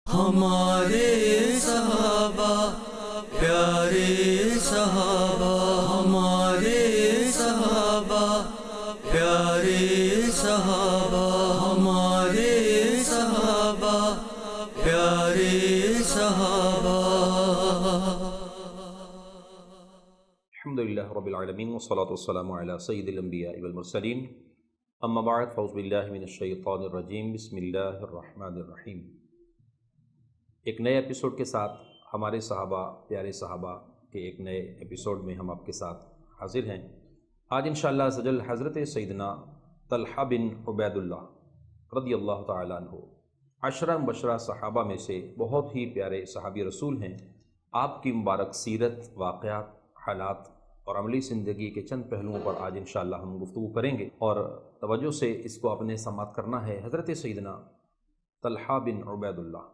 ہمارے صحابہ پیارے صحابہ، ہمارے صحابہ پیارے صحابہ، ہمارے صحابہ پیارے صحابہ۔ الحمدللہ رب العالمین والصلاة والسلام علی سید الانبیاء والمرسلین، اما بعد فاعوذ باللہ من الشیطان الرجیم، بسم اللہ الرحمن الرحیم۔ ایک نئے ایپیسوڈ کے ساتھ ہمارے صحابہ پیارے صحابہ کے ایک نئے ایپیسوڈ میں ہم آپ کے ساتھ حاضر ہیں۔ آج انشاءاللہ عز وجل حضرت سیدنا طلحہ بن عبید اللہ رضی اللہ تعالیٰ عنہ عشرہ مبشرہ صحابہ میں سے بہت ہی پیارے صحابی رسول ہیں۔ آپ کی مبارک سیرت، واقعات، حالات اور عملی زندگی کے چند پہلوؤں پر آج انشاءاللہ ہم گفتگو کریں گے، اور توجہ سے اس کو اپنے سماعت کرنا ہے۔ حضرت سیدنا طلحہ بن عبید اللہ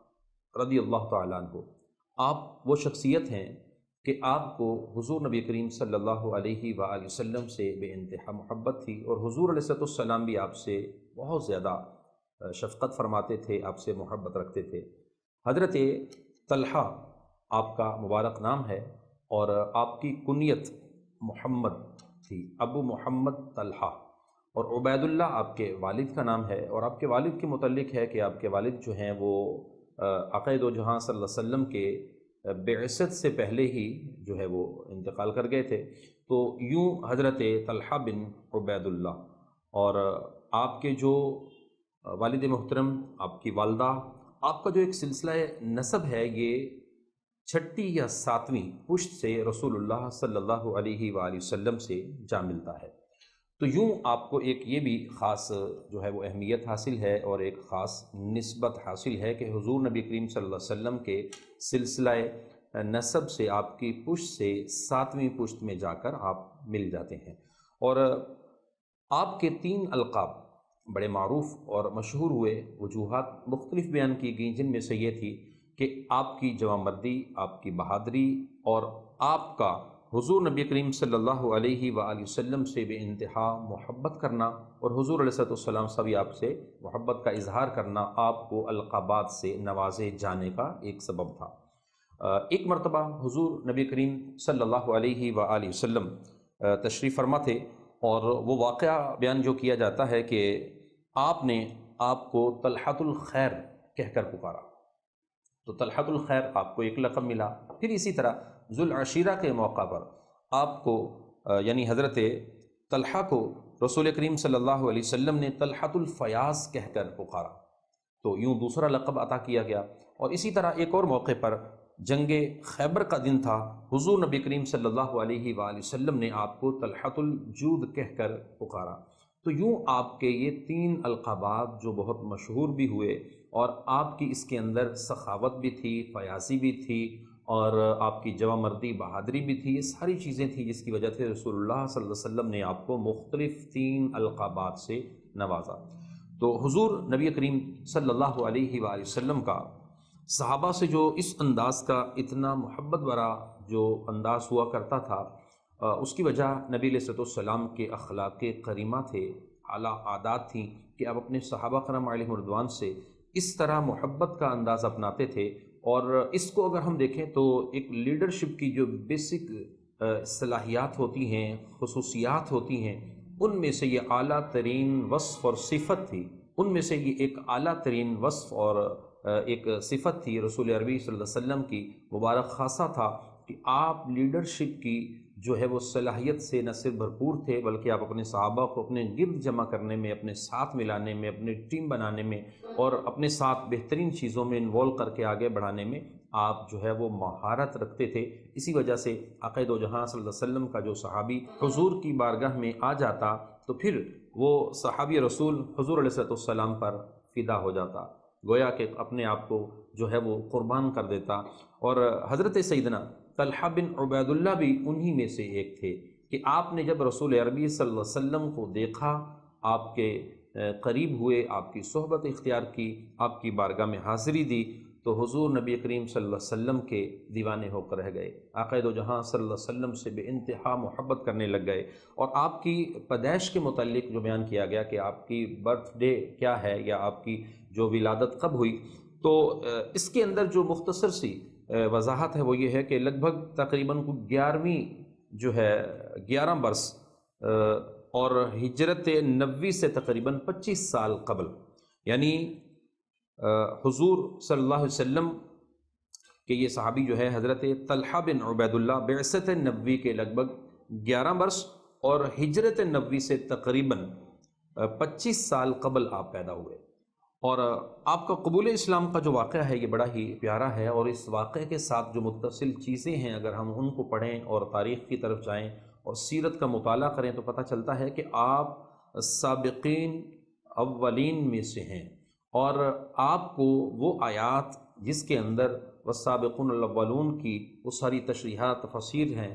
رضی اللہ تعالیٰ عنہ، آپ وہ شخصیت ہیں کہ آپ کو حضور نبی کریم صلی اللہ علیہ وآلہ وسلم سے بے انتہا محبت تھی، اور حضور علیہ السلام بھی آپ سے بہت زیادہ شفقت فرماتے تھے، آپ سے محبت رکھتے تھے۔ حضرت طلحہ آپ کا مبارک نام ہے، اور آپ کی کنیت محمد تھی، ابو محمد طلحہ، اور عبید اللہ آپ کے والد کا نام ہے۔ اور آپ کے والد کے متعلق ہے کہ آپ کے والد جو ہیں وہ آقا دو جہاں صلی اللہ علیہ وسلم کے بعثت سے پہلے ہی جو ہے وہ انتقال کر گئے تھے۔ تو یوں حضرت طلحہ بن عبید اللہ اور آپ کے جو والد محترم، آپ کی والدہ، آپ کا جو ایک سلسلہ نسب ہے، یہ چھٹی یا ساتویں پشت سے رسول اللہ صلی اللہ علیہ وآلہ وسلم سے جا ملتا ہے۔ تو یوں آپ کو ایک یہ بھی خاص جو ہے وہ اہمیت حاصل ہے، اور ایک خاص نسبت حاصل ہے کہ حضور نبی کریم صلی اللہ علیہ وسلم کے سلسلہ نسب سے، آپ کی پشت سے ساتویں پشت میں جا کر آپ مل جاتے ہیں۔ اور آپ کے 3 القاب بڑے معروف اور مشہور ہوئے، وجوہات مختلف بیان کی گئیں، جن میں سے یہ تھی کہ آپ کی جوانمردی، آپ کی بہادری، اور آپ کا حضور نبی کریم صلی اللہ علیہ وآلہ وسلم سے بے انتہا محبت کرنا، اور حضور علیہ السلام سے بھی آپ سے محبت کا اظہار کرنا آپ کو القابات سے نوازے جانے کا ایک سبب تھا۔ ایک مرتبہ حضور نبی کریم صلی اللہ علیہ وآلہ وسلم تشریف فرما تھے، اور وہ واقعہ بیان جو کیا جاتا ہے کہ آپ نے آپ کو طلحۃ الخیر کہہ کر پکارا، تو طلحۃ الخیر آپ کو ایک لقب ملا۔ پھر اسی طرح ذوالعشیرہ کے موقع پر آپ کو یعنی حضرت طلحہ کو رسول کریم صلی اللہ علیہ وسلم نے طلحۃ الفیاض کہہ کر پکارا، تو یوں دوسرا لقب عطا کیا گیا۔ اور اسی طرح ایک اور موقع پر جنگ خیبر کا دن تھا، حضور نبی کریم صلی اللہ علیہ وآلہ وسلم نے آپ کو طلحۃ الجود کہہ کر پکارا۔ تو یوں آپ کے یہ 3 القابات جو بہت مشہور بھی ہوئے، اور آپ کی اس کے اندر سخاوت بھی تھی، فیاضی بھی تھی، اور آپ کی جوانمردی، بہادری بھی تھی، یہ ساری چیزیں تھیں جس کی وجہ سے رسول اللہ صلی اللہ علیہ وسلم نے آپ کو مختلف 3 القابات سے نوازا۔ تو حضور نبی کریم صلی اللہ علیہ وآلہ وسلم کا صحابہ سے جو اس انداز کا اتنا محبت بھرا جو انداز ہوا کرتا تھا، اس کی وجہ نبی علیہ السلام کے اخلاق کریمہ تھے، اعلیٰ عادات تھیں کہ آپ اپنے صحابہ کرام علیہم رضوان سے اس طرح محبت کا انداز اپناتے تھے۔ اور اس کو اگر ہم دیکھیں تو ایک لیڈرشپ کی جو بیسک صلاحیات ہوتی ہیں، خصوصیات ہوتی ہیں، ان میں سے یہ اعلیٰ ترین وصف اور صفت تھی، ان میں سے یہ ایک اعلیٰ ترین وصف اور ایک صفت تھی رسول عربی صلی اللہ علیہ وسلم کی مبارک خاصہ تھا کہ آپ لیڈرشپ کی جو ہے وہ صلاحیت سے نہ صرف بھرپور تھے، بلکہ آپ اپنے صحابہ کو اپنے گرد جمع کرنے میں، اپنے ساتھ ملانے میں، اپنے ٹیم بنانے میں، اور اپنے ساتھ بہترین چیزوں میں انوالو کر کے آگے بڑھانے میں آپ جو ہے وہ مہارت رکھتے تھے۔ اسی وجہ سے آقا دو جہاں صلی اللہ علیہ وسلم کا جو صحابی حضور کی بارگاہ میں آ جاتا، تو پھر وہ صحابی رسول حضور علیہ السلام پر فدا ہو جاتا، گویا کہ اپنے آپ کو جو ہے وہ قربان کر دیتا۔ اور حضرت سیدنا طلحہ بن عبید اللہ بھی انہی میں سے ایک تھے کہ آپ نے جب رسول عربی صلی اللہ علیہ وسلم کو دیکھا، آپ کے قریب ہوئے، آپ کی صحبت اختیار کی، آپ کی بارگاہ میں حاضری دی، تو حضور نبی کریم صلی اللہ علیہ وسلم کے دیوانے ہو کر رہ گئے، آقا دو جہاں صلی اللہ علیہ وسلم سے بے انتہا محبت کرنے لگ گئے۔ اور آپ کی پیدائش کے متعلق جو بیان کیا گیا کہ آپ کی برتھ ڈے کیا ہے، یا آپ کی جو ولادت کب ہوئی، تو اس کے اندر جو مختصر سی وضاحت ہے وہ یہ ہے کہ لگ بھگ تقریباً 11ویں جو ہے 11 برس اور ہجرت نبوی سے تقریباً 25 سال قبل، یعنی حضور صلی اللہ علیہ وسلم کہ یہ صحابی جو ہے حضرت طلحہ بن عبید اللہ بعثت نبوی کے لگ بھگ 11 برس اور ہجرت نبوی سے تقریباً 25 سال قبل آپ پیدا ہوئے، اور آپ کا قبول اسلام کا جو واقعہ ہے یہ بڑا ہی پیارا ہے، اور اس واقعے کے ساتھ جو متصل چیزیں ہیں اگر ہم ان کو پڑھیں اور تاریخ کی طرف جائیں اور سیرت کا مطالعہ کریں تو پتہ چلتا ہے کہ آپ سابقین اولین میں سے ہیں، اور آپ کو وہ آیات جس کے اندر والسابقون الاولون کی وہ ساری تشریحات تفسیر ہیں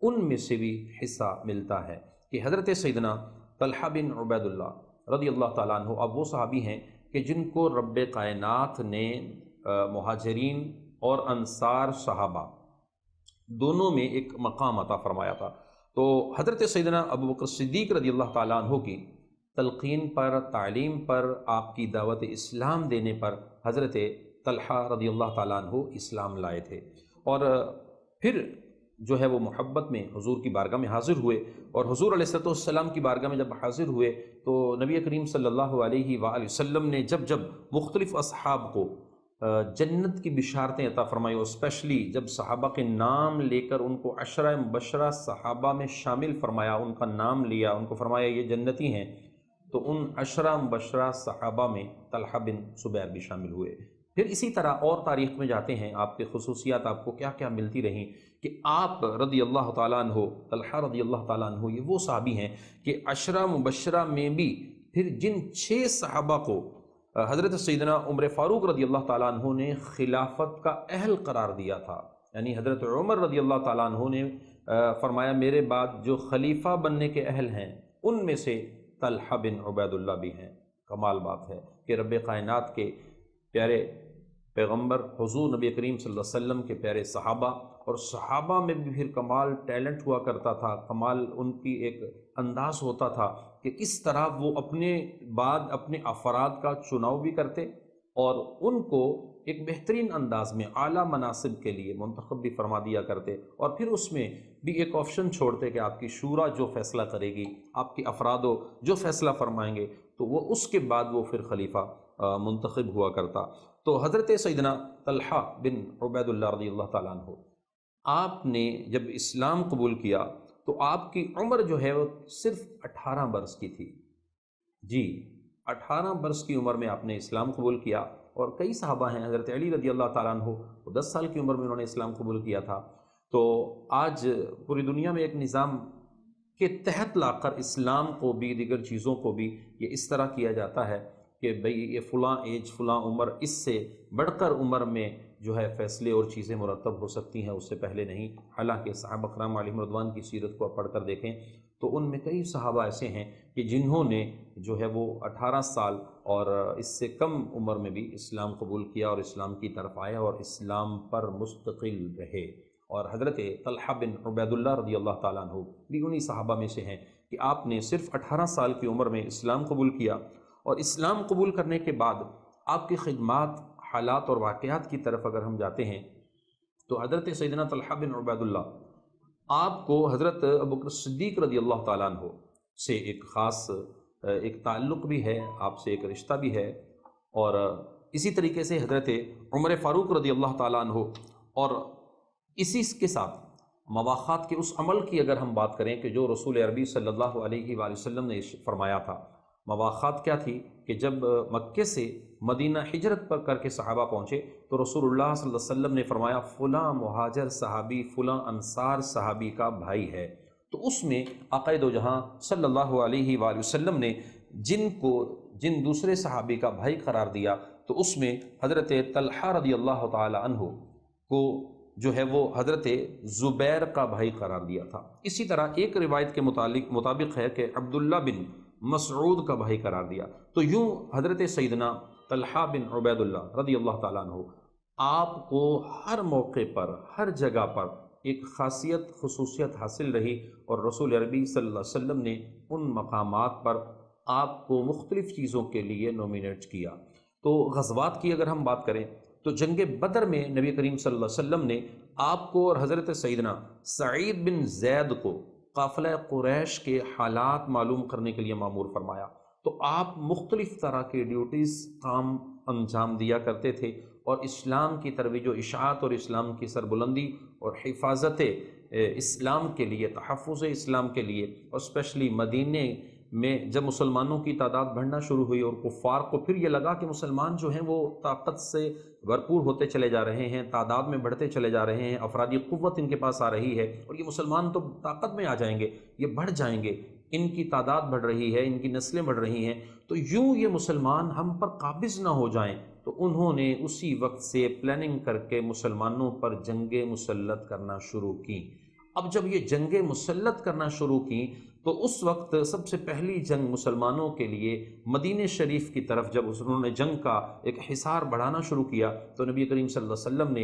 ان میں سے بھی حصہ ملتا ہے کہ حضرت سیدنا طلحہ بن عبید اللہ رضی اللہ تعالیٰ عنہ اب وہ صحابی ہیں کہ جن کو رب کائنات نے مہاجرین اور انصار صحابہ دونوں میں ایک مقام عطا فرمایا تھا۔ تو حضرت سیدنا ابو بکر صدیق رضی اللہ تعالیٰ عنہ کی تلقین پر، تعلیم پر، آپ کی دعوت اسلام دینے پر حضرت طلحہ رضی اللہ تعالیٰ عنہ اسلام لائے تھے، اور پھر جو ہے وہ محبت میں حضور کی بارگاہ میں حاضر ہوئے، اور حضور علیہ السلام کی بارگاہ میں جب حاضر ہوئے تو نبی کریم صلی اللہ علیہ وآلہ وسلم نے جب مختلف اصحاب کو جنت کی بشارتیں عطا فرمائی، اور اسپیشلی جب صحابہ کے نام لے کر ان کو عشرہ مبشرہ صحابہ میں شامل فرمایا، ان کا نام لیا، ان کو فرمایا یہ جنتی ہیں، تو ان عشرہ مبشرہ صحابہ میں طلحہ بن زبیر بھی شامل ہوئے۔ پھر اسی طرح اور تاریخ میں جاتے ہیں، آپ کے خصوصیات آپ کو کیا کیا ملتی رہیں کہ آپ رضی اللہ تعالیٰ عنہ، طلحہ رضی اللہ تعالیٰ عنہ یہ وہ صحابی ہیں کہ عشرہ مبشرہ میں بھی پھر جن 6 صحابہ کو حضرت سیدنا عمر فاروق رضی اللہ تعالیٰ عنہ نے خلافت کا اہل قرار دیا تھا، یعنی حضرت عمر رضی اللہ تعالیٰ عنہ نے فرمایا میرے بعد جو خلیفہ بننے کے اہل ہیں ان میں سے طلحہ بن عبید اللہ بھی ہیں۔ کمال بات ہے کہ رب کائنات کے پیارے پیغمبر حضور نبی کریم صلی اللہ علیہ وسلم کے پیارے صحابہ، اور صحابہ میں بھی پھر کمال ٹیلنٹ ہوا کرتا تھا، کمال ان کی ایک انداز ہوتا تھا کہ کس طرح وہ اپنے بعد اپنے افراد کا چناؤ بھی کرتے اور ان کو ایک بہترین انداز میں اعلیٰ مناصب کے لیے منتخب بھی فرما دیا کرتے، اور پھر اس میں بھی ایک آپشن چھوڑتے کہ آپ کی شورا جو فیصلہ کرے گی، آپ کے افراد جو فیصلہ فرمائیں گے تو وہ اس کے بعد وہ پھر خلیفہ منتخب ہوا کرتا۔ تو حضرت سیدنا طلحہ بن عبید اللہ رضی اللہ تعالیٰ عنہ آپ نے جب اسلام قبول کیا تو آپ کی عمر جو ہے وہ صرف 18 برس کی تھی، جی 18 برس کی عمر میں آپ نے اسلام قبول کیا، اور کئی صحابہ ہیں، حضرت علی رضی اللہ تعالیٰ عنہ وہ 10 سال کی عمر میں انہوں نے اسلام قبول کیا تھا۔ تو آج پوری دنیا میں ایک نظام کے تحت لا کر اسلام کو بھی دیگر چیزوں کو بھی یہ اس طرح کیا جاتا ہے کہ بھئی یہ فلاں ایج فلاں عمر، اس سے بڑھ کر عمر میں جو ہے فیصلے اور چیزیں مرتب ہو سکتی ہیں، اس سے پہلے نہیں۔ حالانکہ صحابہ کرام علیہم رضوان کی سیرت کو آپ پڑھ کر دیکھیں تو ان میں کئی صحابہ ایسے ہیں کہ جنہوں نے جو ہے وہ 18 سال اور اس سے کم عمر میں بھی اسلام قبول کیا اور اسلام کی طرف آیا اور اسلام پر مستقل رہے، اور حضرت طلحہ بن عبید اللہ رضی اللہ تعالیٰ عنہ بھی انہی صحابہ میں سے ہیں کہ آپ نے صرف 18 سال کی عمر میں اسلام قبول کیا، اور اسلام قبول کرنے کے بعد آپ کی خدمات، حالات اور واقعات کی طرف اگر ہم جاتے ہیں تو حضرت سیدنا طلحہ بن عبید اللہ آپ کو حضرت ابو بکر صدیق رضی اللہ تعالیٰ عنہ سے ایک خاص ایک تعلق بھی ہے، آپ سے ایک رشتہ بھی ہے، اور اسی طریقے سے حضرت عمر فاروق رضی اللہ تعالیٰ عنہ، اور اسی کے ساتھ مواخات کے اس عمل کی اگر ہم بات کریں کہ جو رسول عربی صلی اللہ علیہ وآلہ وسلم نے فرمایا تھا۔ مواخات کیا تھی کہ جب مکے سے مدینہ ہجرت پر کر کے صحابہ پہنچے تو رسول اللہ صلی اللہ علیہ وسلم نے فرمایا فلاں مہاجر صحابی فلاں انصار صحابی کا بھائی ہے، تو اس میں آقا دو جہاں صلی اللہ علیہ وآلہ وسلم نے جن دوسرے صحابی کا بھائی قرار دیا تو اس میں حضرت طلحہ رضی اللہ تعالی عنہ کو جو ہے وہ حضرت زبیر کا بھائی قرار دیا تھا۔ اسی طرح ایک روایت کے مطابق ہے کہ عبداللہ بن مسعود کا بھائی قرار دیا۔ تو یوں حضرت سیدنا طلحہ بن عبید اللہ رضی اللہ تعالیٰ عنہ آپ کو ہر موقع پر، ہر جگہ پر ایک خصوصیت حاصل رہی، اور رسول عربی صلی اللہ علیہ وسلم نے ان مقامات پر آپ کو مختلف چیزوں کے لیے نومینیٹ کیا۔ تو غزوات کی اگر ہم بات کریں تو جنگ بدر میں نبی کریم صلی اللہ علیہ وسلم نے آپ کو اور حضرت سیدنا سعید بن زید کو قافلہ قریش کے حالات معلوم کرنے کے لیے مامور فرمایا۔ تو آپ مختلف طرح کے ڈیوٹیز کام انجام دیا کرتے تھے، اور اسلام کی ترویج و اشاعت اور اسلام کی سربلندی اور حفاظت اسلام کے لیے، تحفظ اسلام کے لیے، اور اسپیشلی مدینے میں جب مسلمانوں کی تعداد بڑھنا شروع ہوئی اور کفار کو پھر یہ لگا کہ مسلمان جو ہیں وہ طاقت سے بھرپور ہوتے چلے جا رہے ہیں، تعداد میں بڑھتے چلے جا رہے ہیں، افرادی قوت ان کے پاس آ رہی ہے، اور یہ مسلمان تو طاقت میں آ جائیں گے، یہ بڑھ جائیں گے، ان کی تعداد بڑھ رہی ہے، ان کی نسلیں بڑھ رہی ہیں، تو یوں یہ مسلمان ہم پر قابض نہ ہو جائیں، تو انہوں نے اسی وقت سے پلاننگ کر کے مسلمانوں پر جنگیں مسلط کرنا شروع کی۔ اب جب یہ جنگیں مسلط کرنا شروع کی تو اس وقت سب سے پہلی جنگ مسلمانوں کے لیے مدینہ شریف کی طرف جب انہوں نے جنگ کا ایک حصار بڑھانا شروع کیا تو نبی کریم صلی اللہ علیہ وسلم نے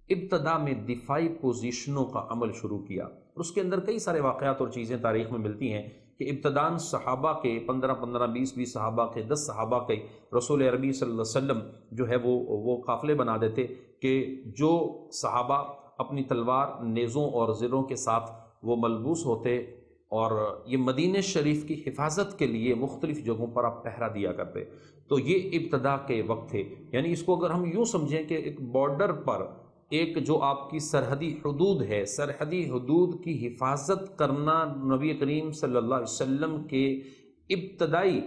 ابتدا میں دفاعی پوزیشنوں کا عمل شروع کیا، اور اس کے اندر کئی سارے واقعات اور چیزیں تاریخ میں ملتی ہیں کہ ابتداً صحابہ کے 15 20 صحابہ کے 10 صحابہ کے رسول عربی صلی اللہ علیہ وسلم جو ہے وہ قافلے بنا دیتے کہ جو صحابہ اپنی تلوار، نیزوں اور زروں کے ساتھ وہ ملبوس ہوتے، اور یہ مدینہ شریف کی حفاظت کے لیے مختلف جگہوں پر آپ پہرا دیا کرتے۔ تو یہ ابتدا کے وقت تھے، یعنی اس کو اگر ہم یوں سمجھیں کہ ایک بارڈر پر ایک جو آپ کی سرحدی حدود ہے، سرحدی حدود کی حفاظت کرنا نبی کریم صلی اللہ علیہ وسلم کے ابتدائی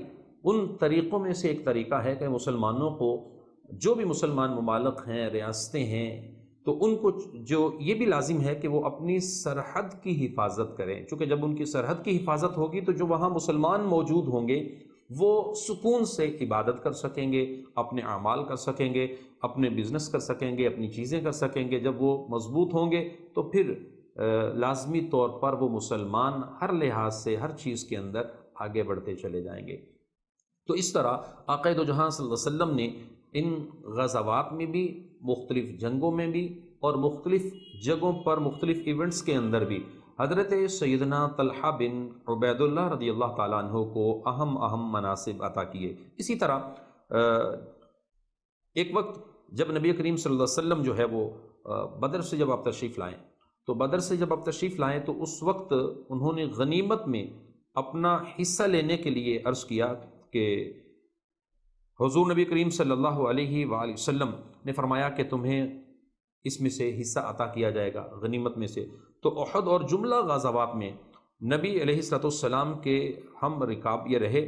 ان طریقوں میں سے ایک طریقہ ہے کہ مسلمانوں کو، جو بھی مسلمان ممالک ہیں، ریاستیں ہیں، تو ان کو جو یہ بھی لازم ہے کہ وہ اپنی سرحد کی حفاظت کریں، چونکہ جب ان کی سرحد کی حفاظت ہوگی تو جو وہاں مسلمان موجود ہوں گے وہ سکون سے عبادت کر سکیں گے، اپنے اعمال کر سکیں گے، اپنے بزنس کر سکیں گے، اپنی چیزیں کر سکیں گے۔ جب وہ مضبوط ہوں گے تو پھر لازمی طور پر وہ مسلمان ہر لحاظ سے ہر چیز کے اندر آگے بڑھتے چلے جائیں گے۔ تو اس طرح آقا دو جہاں صلی اللہ علیہ وسلم نے ان غزوات میں بھی، مختلف جنگوں میں بھی، اور مختلف جگہوں پر مختلف ایونٹس کے اندر بھی حضرت سیدنا طلحہ بن عبید اللہ رضی اللہ تعالیٰ عنہ کو اہم مناصب عطا کیے۔ اسی طرح ایک وقت جب نبی کریم صلی اللہ علیہ وسلم جو ہے وہ بدر سے جب آپ تشریف لائیں، تو بدر سے جب آپ تشریف لائیں تو اس وقت انہوں نے غنیمت میں اپنا حصہ لینے کے لیے عرض کیا کہ حضور نبی کریم صلی اللہ علیہ وآلہ وسلم نے فرمایا کہ تمہیں اس میں سے حصہ عطا کیا جائے گا غنیمت میں سے۔ تو احد اور جملہ غزوات میں نبی علیہ الصلوۃ والسلام کے ہم رکاب یہ رہے،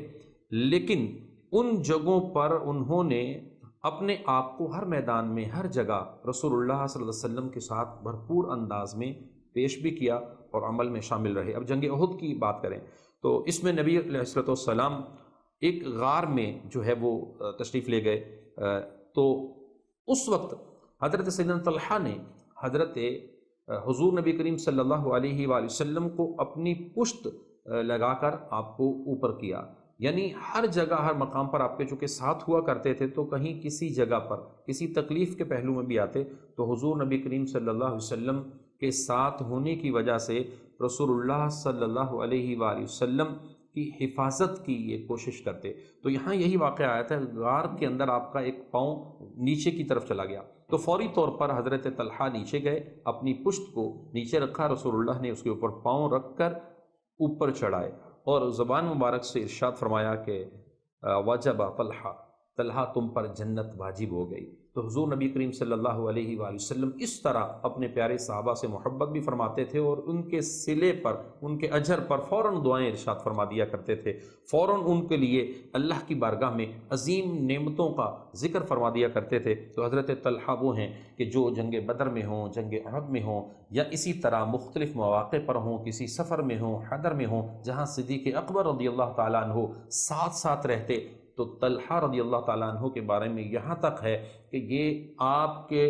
لیکن ان جگہوں پر انہوں نے اپنے آپ کو ہر میدان میں، ہر جگہ رسول اللہ صلی اللہ علیہ وسلم کے ساتھ بھرپور انداز میں پیش بھی کیا اور عمل میں شامل رہے۔ اب جنگ احد کی بات کریں تو اس میں نبی علیہ الصلوۃ والسلام ایک غار میں جو ہے وہ تشریف لے گئے، تو اس وقت حضرت سیدنا طلحہ نے حضرت حضور نبی کریم صلی اللہ علیہ وآلہ وسلم کو اپنی پشت لگا کر آپ کو اوپر کیا، یعنی ہر جگہ ہر مقام پر آپ کے چونکہ ساتھ ہوا کرتے تھے، تو کہیں کسی جگہ پر کسی تکلیف کے پہلو میں بھی آتے تو حضور نبی کریم صلی اللہ علیہ وسلم کے ساتھ ہونے کی وجہ سے رسول اللہ صلی اللہ علیہ وآلہ وسلم کی حفاظت کی یہ کوشش کرتے۔ تو یہاں یہی واقعہ آیا تھا، غار کے اندر آپ کا ایک پاؤں نیچے کی طرف چلا گیا، تو فوری طور پر حضرت طلحہ نیچے گئے، اپنی پشت کو نیچے رکھا، رسول اللہ نے اس کے اوپر پاؤں رکھ کر اوپر چڑھائے، اور زبان مبارک سے ارشاد فرمایا کہ وجب طلحہ تم پر جنت واجب ہو گئی۔ تو حضور نبی کریم صلی اللہ علیہ وآلہ وسلم اس طرح اپنے پیارے صحابہ سے محبت بھی فرماتے تھے، اور ان کے صلے پر، ان کے اجر پر فوراً دعائیں ارشاد فرما دیا کرتے تھے، فوراً ان کے لیے اللہ کی بارگاہ میں عظیم نعمتوں کا ذکر فرما دیا کرتے تھے۔ تو حضرت طلحہ وہ ہیں کہ جو جنگ بدر میں ہوں، جنگ احد میں ہوں، یا اسی طرح مختلف مواقع پر ہوں، کسی سفر میں ہوں، حضر میں ہوں، جہاں صدیق اکبر رضی اللہ تعالیٰ عنہ ساتھ رہتے، تو طلحہ رضی اللہ تعالیٰ عنہ کے بارے میں یہاں تک ہے کہ یہ آپ کے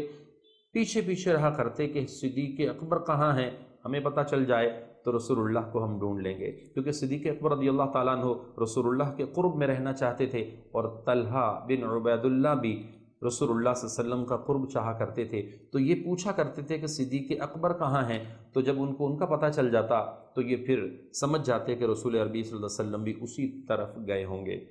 پیچھے رہا کرتے کہ صدیق اکبر کہاں ہیں، ہمیں پتہ چل جائے تو رسول اللہ کو ہم ڈھونڈ لیں گے، کیونکہ صدیق اکبر رضی اللہ تعالیٰ عنہ رسول اللہ کے قرب میں رہنا چاہتے تھے، اور طلحہ بن عبید اللہ بھی رسول اللہ صلی اللہ علیہ وسلم کا قرب چاہا کرتے تھے۔ تو یہ پوچھا کرتے تھے کہ صدیق اکبر کہاں ہیں، تو جب ان کو ان کا پتہ چل جاتا تو یہ پھر سمجھ جاتے کہ رسول عربی صلی اللہ علیہ وسلم بھی اسی طرف گئے ہوں گے۔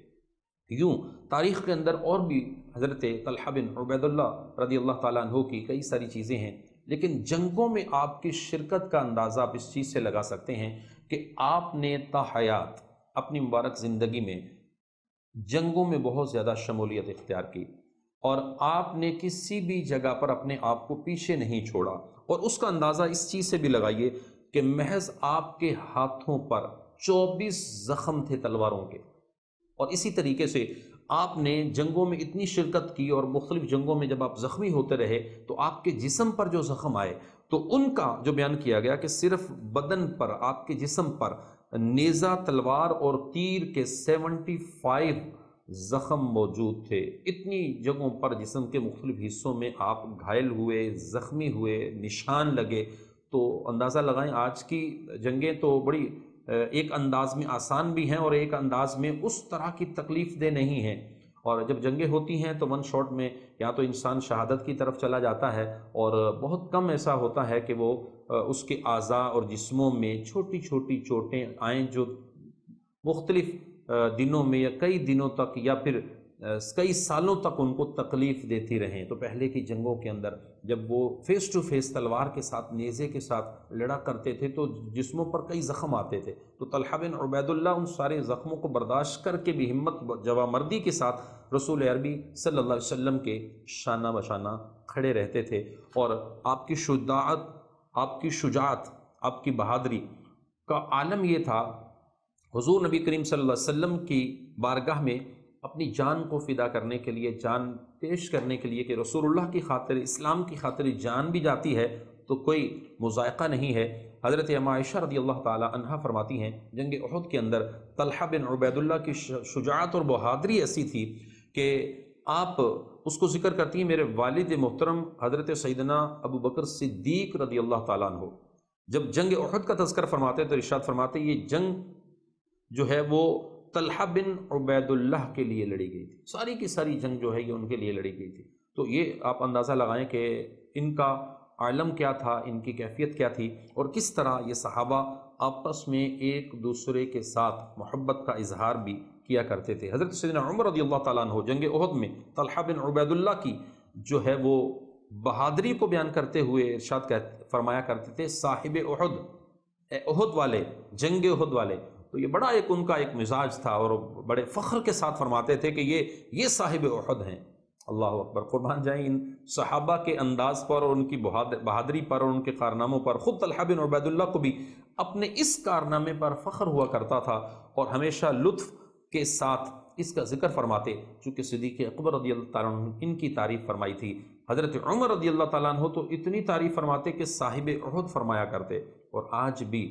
یوں تاریخ کے اندر اور بھی حضرت طلحہ بن عبید اللہ رضی اللہ تعالیٰ عنہ کی کئی ساری چیزیں ہیں، لیکن جنگوں میں آپ کی شرکت کا اندازہ آپ اس چیز سے لگا سکتے ہیں کہ آپ نے تا حیات اپنی مبارک زندگی میں جنگوں میں بہت زیادہ شمولیت اختیار کی، اور آپ نے کسی بھی جگہ پر اپنے آپ کو پیچھے نہیں چھوڑا، اور اس کا اندازہ اس چیز سے بھی لگائیے کہ محض آپ کے ہاتھوں پر 24 زخم تھے تلواروں کے، اور اسی طریقے سے آپ نے جنگوں میں اتنی شرکت کی، اور مختلف جنگوں میں جب آپ زخمی ہوتے رہے تو آپ کے جسم پر جو زخم آئے تو ان کا جو بیان کیا گیا کہ صرف بدن پر، آپ کے جسم پر نیزہ، تلوار اور تیر کے 75 زخم موجود تھے۔ اتنی جگہوں پر جسم کے مختلف حصوں میں آپ گھائل ہوئے، زخمی ہوئے، نشان لگے، تو اندازہ لگائیں آج کی جنگیں تو بڑی ایک انداز میں آسان بھی ہیں اور ایک انداز میں اس طرح کی تکلیف دہ نہیں ہیں، اور جب جنگیں ہوتی ہیں تو ون شاٹ میں یا تو انسان شہادت کی طرف چلا جاتا ہے، اور بہت کم ایسا ہوتا ہے کہ وہ اس کے اعضاء اور جسموں میں چھوٹی چھوٹی چوٹیں آئیں جو مختلف دنوں میں یا کئی دنوں تک یا پھر کئی سالوں تک ان کو تکلیف دیتی رہیں۔ تو پہلے کی جنگوں کے اندر جب وہ فیس ٹو فیس تلوار کے ساتھ، نیزے کے ساتھ لڑا کرتے تھے تو جسموں پر کئی زخم آتے تھے، تو طلحہ بن عبید اللہ ان سارے زخموں کو برداشت کر کے بھی ہمت جوامردی کے ساتھ رسول عربی صلی اللہ علیہ وسلم کے شانہ بشانہ کھڑے رہتے تھے، اور آپ کی شجاعت، آپ کی شجاعت، آپ کی بہادری کا عالم یہ تھا، حضور نبی کریم صلی اللہ علیہ وسلم کی بارگاہ میں اپنی جان کو فدا کرنے کے لیے، جان پیش کرنے کے لیے کہ رسول اللہ کی خاطر، اسلام کی خاطر جان بھی جاتی ہے تو کوئی مذائقہ نہیں ہے۔ حضرت عائشہ رضی اللہ تعالی عنہا فرماتی ہیں جنگ احد کے اندر طلحہ بن عبید اللہ کی شجاعت اور بہادری ایسی تھی کہ آپ اس کو ذکر کرتی ہیں، میرے والد محترم حضرت سیدنا ابو بکر صدیق رضی اللہ تعالیٰ عنہ جب جنگ احد کا تذکر فرماتے تو ارشاد فرماتے یہ جنگ جو ہے وہ طلحہ بن عبید اللہ کے لیے لڑی گئی تھی، ساری کی ساری جنگ جو ہے یہ ان کے لیے لڑی گئی تھی۔ تو یہ آپ اندازہ لگائیں کہ ان کا عالم کیا تھا، ان کی کیفیت کیا تھی، اور کس طرح یہ صحابہ آپس میں ایک دوسرے کے ساتھ محبت کا اظہار بھی کیا کرتے تھے۔ حضرت سیدنا عمر رضی اللہ تعالیٰ عنہ جنگ احد میں طلحہ بن عبید اللہ کی جو ہے وہ بہادری کو بیان کرتے ہوئے ارشاد فرمایا کرتے تھے، صاحب احد، احد والے، جنگ احد والے۔ تو یہ بڑا ایک ان کا ایک مزاج تھا، اور بڑے فخر کے ساتھ فرماتے تھے کہ یہ صاحب احد ہیں۔ اللہ اکبر، قربان جائیں ان صحابہ کے انداز پر اور ان کی بہادری پر اور ان کے کارناموں پر۔ خود طلحہ بن عبید اللہ کو بھی اپنے اس کارنامے پر فخر ہوا کرتا تھا، اور ہمیشہ لطف کے ساتھ اس کا ذکر فرماتے، چونکہ صدیق اکبر رضی اللہ تعالیٰ عنہ ان کی تعریف فرمائی تھی۔ حضرت عمر رضی اللہ تعالیٰ عنہ تو اتنی تعریف فرماتے کہ صاحب احد فرمایا کرتے، اور آج بھی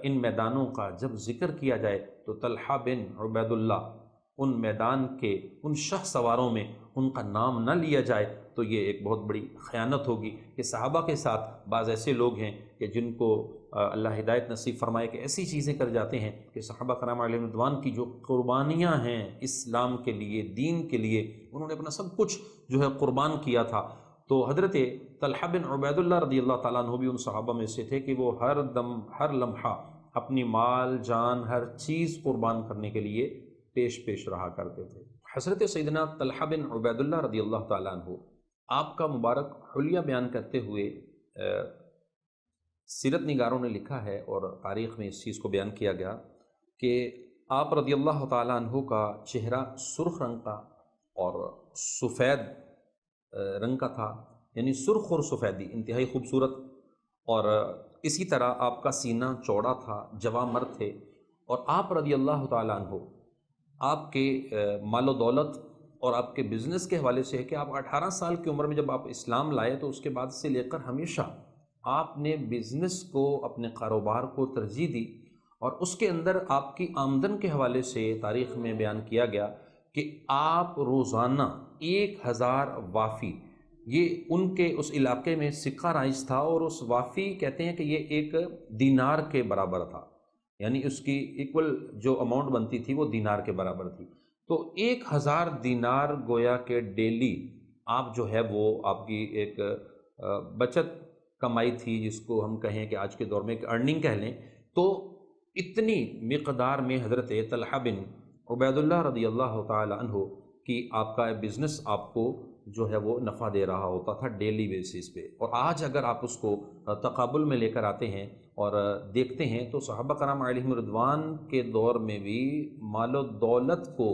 ان میدانوں کا جب ذکر کیا جائے تو طلحہ بن عبید اللہ ان میدان کے ان شہ سواروں میں ان کا نام نہ لیا جائے تو یہ ایک بہت بڑی خیانت ہوگی کہ صحابہ کے ساتھ بعض ایسے لوگ ہیں کہ جن کو اللہ ہدایت نصیب فرمائے کہ ایسی چیزیں کر جاتے ہیں کہ صحابہ کرام علیہ رضوان کی جو قربانیاں ہیں اسلام کے لیے، دین کے لیے، انہوں نے اپنا سب کچھ جو ہے قربان کیا تھا۔ تو حضرت طلحہ بن عبید اللہ رضی اللہ تعالیٰ عنہ بھی ان صحابہ میں سے تھے کہ وہ ہر دم، ہر لمحہ اپنی مال، جان، ہر چیز قربان کرنے کے لیے پیش رہا کرتے تھے۔ حضرت سیدنا طلحہ بن عبید اللہ رضی اللہ تعالیٰ عنہ آپ کا مبارک حلیہ بیان کرتے ہوئے سیرت نگاروں نے لکھا ہے اور تاریخ میں اس چیز کو بیان کیا گیا کہ آپ رضی اللہ تعالیٰ عنہ کا چہرہ سرخ رنگ کا اور سفید رنگ کا تھا، یعنی سرخ اور سفیدی انتہائی خوبصورت، اور اسی طرح آپ کا سینہ چوڑا تھا، جوامرد تھے، اور آپ رضی اللہ تعالیٰ عنہ آپ کے مال و دولت اور آپ کے بزنس کے حوالے سے ہے کہ آپ 18 سال کی عمر میں جب آپ اسلام لائے تو اس کے بعد سے لے کر ہمیشہ آپ نے بزنس کو، اپنے کاروبار کو ترجیح دی، اور اس کے اندر آپ کی آمدن کے حوالے سے تاریخ میں بیان کیا گیا کہ آپ روزانہ 1000 وافی، یہ ان کے اس علاقے میں سکہ رائج تھا، اور اس وافی کہتے ہیں کہ یہ ایک دینار کے برابر تھا، یعنی اس کی ایکول جو اماؤنٹ بنتی تھی وہ دینار کے برابر تھی۔ تو 1000 دینار گویا کہ ڈیلی آپ جو ہے وہ آپ کی ایک بچت کمائی تھی، جس کو ہم کہیں کہ آج کے دور میں ایک ارننگ کہہ لیں، تو اتنی مقدار میں حضرت طلحہ بن عبیداللہ رضی اللہ تعالی عنہ کہ آپ کا بزنس آپ کو جو ہے وہ نفع دے رہا ہوتا تھا ڈیلی بیسس پہ، اور آج اگر آپ اس کو تقابل میں لے کر آتے ہیں اور دیکھتے ہیں تو صحابہ کرام علیہم رضوان کے دور میں بھی مال و دولت کو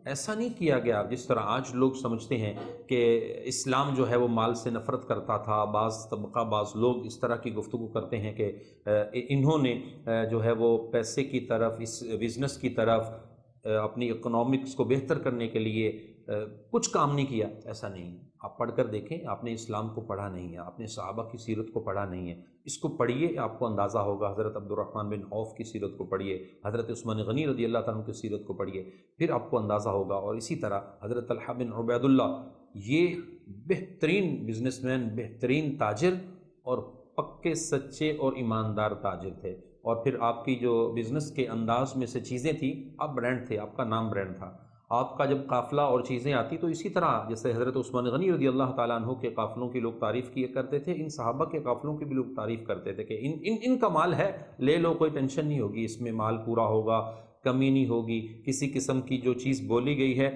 ایسا نہیں کیا گیا جس طرح آج لوگ سمجھتے ہیں کہ اسلام جو ہے وہ مال سے نفرت کرتا تھا۔ بعض طبقہ بعض لوگ اس طرح کی گفتگو کرتے ہیں کہ انہوں نے جو ہے وہ پیسے کی طرف، اس بزنس کی طرف، اپنی اکنامکس کو بہتر کرنے کے لیے کچھ کام نہیں کیا۔ ایسا نہیں ہے، آپ پڑھ کر دیکھیں، آپ نے اسلام کو پڑھا نہیں ہے، آپ نے صحابہ کی سیرت کو پڑھا نہیں ہے، اس کو پڑھیے، آپ کو اندازہ ہوگا۔ حضرت عبد الرحمن بن عوف کی سیرت کو پڑھیے، حضرت عثمان غنی رضی اللہ تعالیٰ عنہ کی سیرت کو پڑھیے، پھر آپ کو اندازہ ہوگا۔ اور اسی طرح حضرت طلحہ بن عبیداللہ، یہ بہترین بزنس مین، بہترین تاجر اور پکے سچے اور ایماندار تاجر تھے۔ اور پھر آپ کی جو بزنس کے انداز میں سے چیزیں تھیں، آپ برانڈ تھے، آپ کا نام برانڈ تھا۔ آپ کا جب قافلہ اور چیزیں آتی تو اسی طرح جیسے حضرت عثمان غنی رضی اللہ تعالیٰ عنہ کے قافلوں کی لوگ تعریف کیا کرتے تھے، ان صحابہ کے قافلوں کی بھی لوگ تعریف کرتے تھے کہ ان کا مال ہے، لے لو، کوئی ٹینشن نہیں ہوگی، اس میں مال پورا ہوگا، کمی نہیں ہوگی، کسی قسم کی جو چیز بولی گئی ہے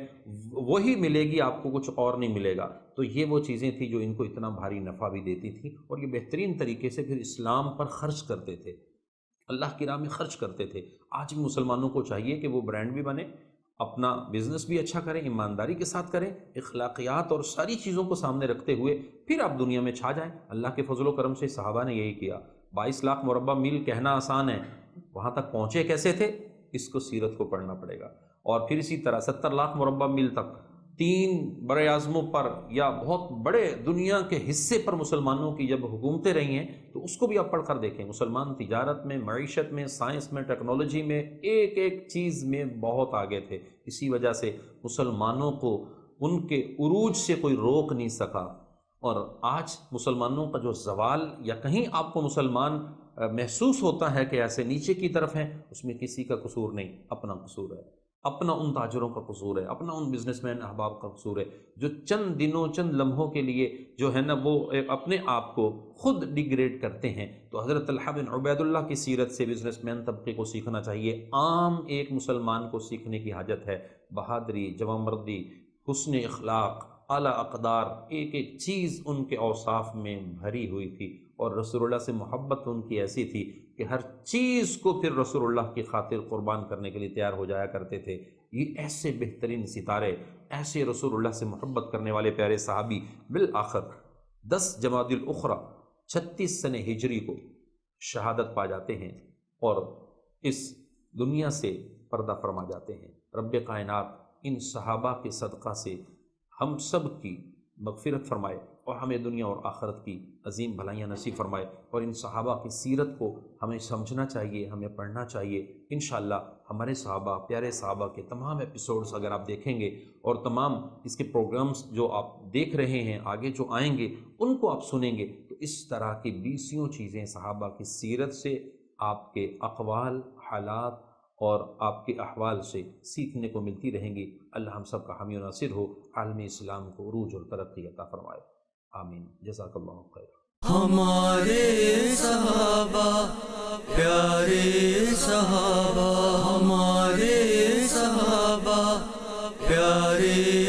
وہی ملے گی، آپ کو کچھ اور نہیں ملے گا۔ تو یہ وہ چیزیں تھیں جو ان کو اتنا بھاری نفع بھی دیتی تھیں، اور یہ بہترین طریقے سے پھر اسلام پر خرچ کرتے تھے، اللہ کی راہ میں خرچ کرتے تھے۔ آج بھی مسلمانوں کو چاہیے کہ وہ برانڈ بھی بنے، اپنا بزنس بھی اچھا کریں، ایمانداری کے ساتھ کریں، اخلاقیات اور ساری چیزوں کو سامنے رکھتے ہوئے پھر آپ دنیا میں چھا جائیں۔ اللہ کے فضل و کرم سے صحابہ نے یہی کیا۔ 22 لاکھ مربع میل کہنا آسان ہے، وہاں تک پہنچے کیسے تھے، اس کو سیرت کو پڑھنا پڑے گا۔ اور پھر اسی طرح 70 لاکھ مربع میل تک 3 بر اعظموں پر یا بہت بڑے دنیا کے حصے پر مسلمانوں کی جب حکومتیں رہی ہیں تو اس کو بھی آپ پڑھ کر دیکھیں۔ مسلمان تجارت میں، معیشت میں، سائنس میں، ٹیکنالوجی میں، ایک ایک چیز میں بہت آگے تھے۔ اسی وجہ سے مسلمانوں کو ان کے عروج سے کوئی روک نہیں سکا۔ اور آج مسلمانوں کا جو زوال، یا کہیں آپ کو مسلمان محسوس ہوتا ہے کہ ایسے نیچے کی طرف ہیں، اس میں کسی کا قصور نہیں، اپنا قصور ہے، اپنا ان تاجروں کا قصور ہے، اپنا ان بزنس مین احباب کا قصور ہے، جو چند دنوں، چند لمحوں کے لیے جو ہے نا وہ اپنے آپ کو خود ڈیگریڈ کرتے ہیں۔ تو حضرت طلحہ بن عبیداللہ کی سیرت سے بزنس مین طبقے کو سیکھنا چاہیے۔ عام ایک مسلمان کو سیکھنے کی حاجت ہے۔ بہادری، جوانمردی، حسن اخلاق، اعلیٰ اقدار، ایک ایک چیز ان کے اوصاف میں بھری ہوئی تھی، اور رسول اللہ سے محبت ان کی ایسی تھی کہ ہر چیز کو پھر رسول اللہ کی خاطر قربان کرنے کے لیے تیار ہو جایا کرتے تھے۔ یہ ایسے بہترین ستارے، ایسے رسول اللہ سے محبت کرنے والے پیارے صحابی بالآخر 10 جمادی الاخری 36 سنہ ہجری کو شہادت پا جاتے ہیں اور اس دنیا سے پردہ فرما جاتے ہیں۔ رب کائنات ان صحابہ کے صدقہ سے ہم سب کی مغفرت فرمائے اور ہمیں دنیا اور آخرت کی عظیم بھلائیاں نصیب فرمائے۔ اور ان صحابہ کی سیرت کو ہمیں سمجھنا چاہیے، ہمیں پڑھنا چاہیے۔ انشاءاللہ ہمارے صحابہ، پیارے صحابہ کے تمام ایپیسوڈز اگر آپ دیکھیں گے اور تمام اس کے پروگرامز جو آپ دیکھ رہے ہیں، آگے جو آئیں گے ان کو آپ سنیں گے، تو اس طرح کی 20 چیزیں صحابہ کی سیرت سے، آپ کے اقوال، حالات اور آپ کے احوال سے سیکھنے کو ملتی رہیں گی۔ اللہ ہم سب کا حامی و ناصر ہو، عالم اسلام کو عروج اور ترقی عطا فرمائے، آمین۔ جزاک اللہ خیر۔ ہمارے صحابہ، پیارے صحابہ، ہمارے صحابہ، پیارے